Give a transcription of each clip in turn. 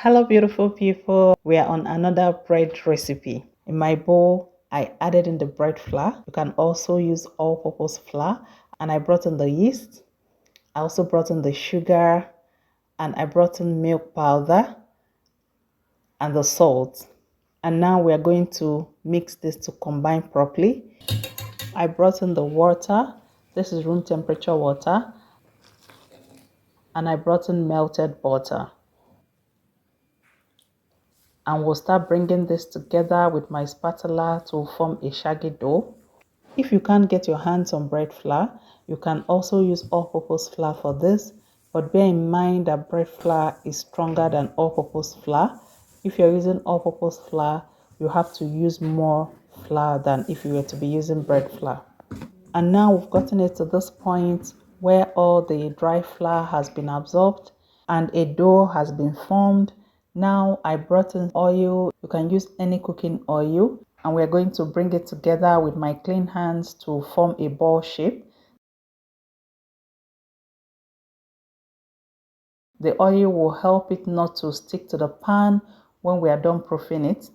Hello beautiful people, we are on another bread recipe. In my bowl, I added in the bread flour. You can also use all-purpose flour, and I brought in the yeast. I also brought in the sugar, and I brought in milk powder and the salt. And now we are going to mix this to combine properly. I brought in the water. This is room temperature water, and I brought in melted butter. And we'll start bringing this together with my spatula to form a shaggy dough. If you can't get your hands on bread flour, you can also use all-purpose flour for this, but bear in mind that bread flour is stronger than all-purpose flour. If you're using all-purpose flour, you have to use more flour than if you were to be using bread flour. And now we've gotten it to this point where all the dry flour has been absorbed and a dough has been formed. Now I brought in oil. You can use any cooking oil, and we're going to bring it together with my clean hands to form a ball shape. The oil will help it not to stick to the pan when we are done proofing it.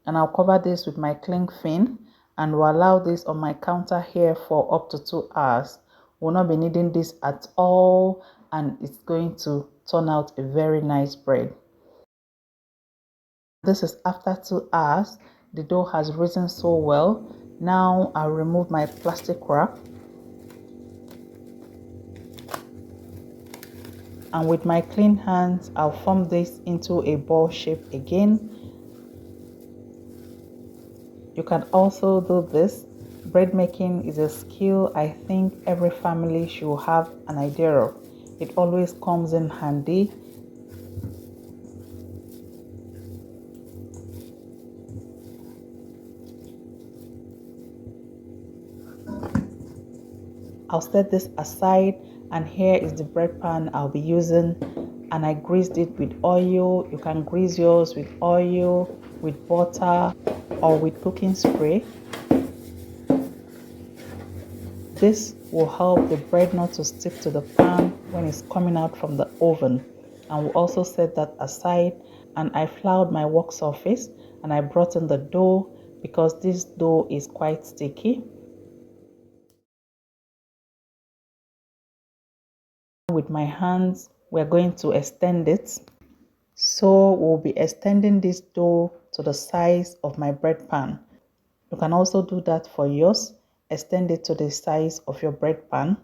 And I'll cover this with my cling film and will allow this on my counter here for up to 2 hours. We'll not be needing this at all, and it's going to turn out a very nice bread. This is after 2 hours. The dough has risen so well. Now I'll remove my plastic wrap, and with my clean hands I'll form this into a ball shape again. You can also do this. Bread making is a skill I think every family should have an idea of. It always comes in handy. I'll set this aside, and here is the bread pan I'll be using, and I greased it with oil. You can grease yours with oil, with butter, or with cooking spray. This will help the bread not to stick to the pan when it's coming out from the oven. And we'll also set that aside, and I floured my work surface and I brought in the dough because this dough is quite sticky. With my hands, we're going to extend it. So we'll be extending this dough to the size of my bread pan. You can also do that for yours. Extend it to the size of your bread pan.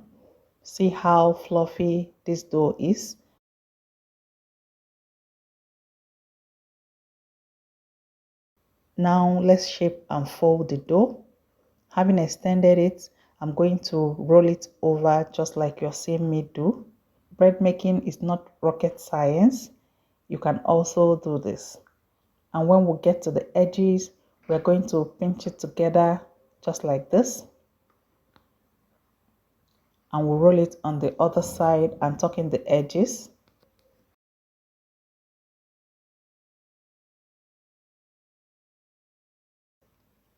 See how fluffy this dough is. Now let's shape and fold the dough. Having extended it, I'm going to roll it over just like you're seeing me do. Bread making is not rocket science. You can also do this. And when we get to the edges, we're going to pinch it together just like this. And we'll roll it on the other side and tuck in the edges.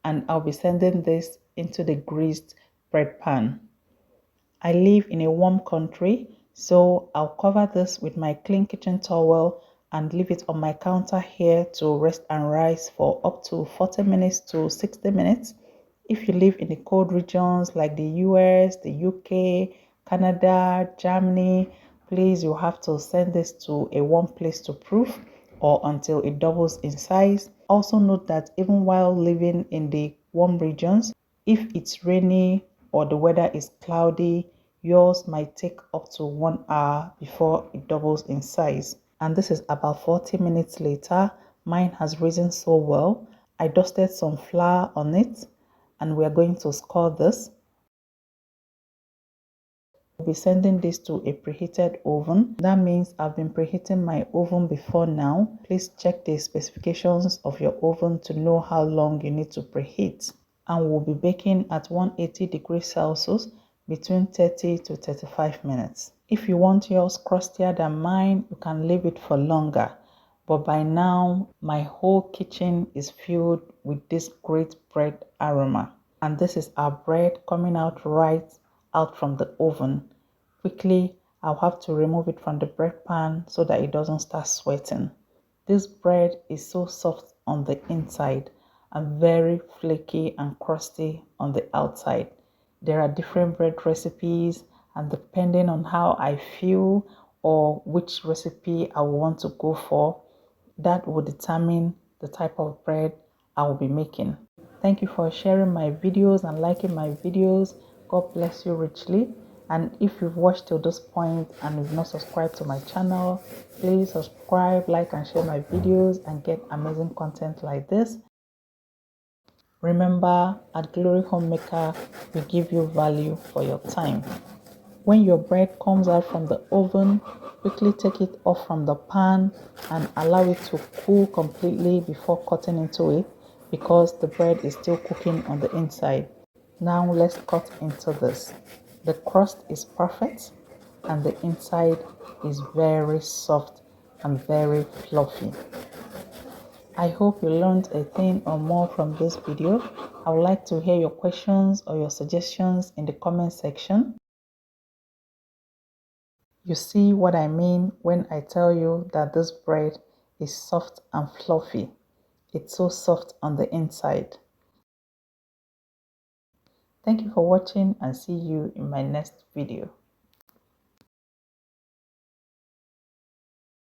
And I'll be sending this into the greased bread pan. I live in a warm country, so I'll cover this with my clean kitchen towel and leave it on my counter here to rest and rise for up to 40 minutes to 60 minutes. If you live in the cold regions like the US, the UK, Canada, Germany, please, you have to send this to a warm place to proof or until it doubles in size. Also note that even while living in the warm regions, if it's rainy or the weather is cloudy, yours might take up to 1 hour before it doubles in size. And this is about 40 minutes later. Mine has risen so well. I dusted some flour on it, and we are going to score this. I'll be sending this to a preheated oven. That means I've been preheating my oven before now. Please check the specifications of your oven to know how long you need to preheat. And we'll be baking at 180 degrees Celsius between 30 to 35 minutes. If you want yours crustier than mine, you can leave it for longer. But by now, my whole kitchen is filled with this great bread aroma. And this is our bread coming out right out from the oven. Quickly, I'll have to remove it from the bread pan so that it doesn't start sweating. This bread is so soft on the inside and very flaky and crusty on the outside. There are different bread recipes, and depending on how I feel or which recipe I want to go for, that will determine the type of bread I will be making. Thank you for sharing my videos and liking my videos. God bless you richly. And if you've watched till this point and you've not subscribed to my channel, please subscribe, like, and share my videos and get amazing content like this. Remember, at Glory Homemaker, we give you value for your time. When your bread comes out from the oven, quickly take it off from the pan and allow it to cool completely before cutting into it, because the bread is still cooking on the inside. Now let's cut into this. The crust is perfect and the inside is very soft and very fluffy. I hope you learned a thing or more from this video. I would like to hear your questions or your suggestions in the comment section. You see what I mean when I tell you that this bread is soft and fluffy. It's so soft on the inside. Thank you for watching and see you in my next video.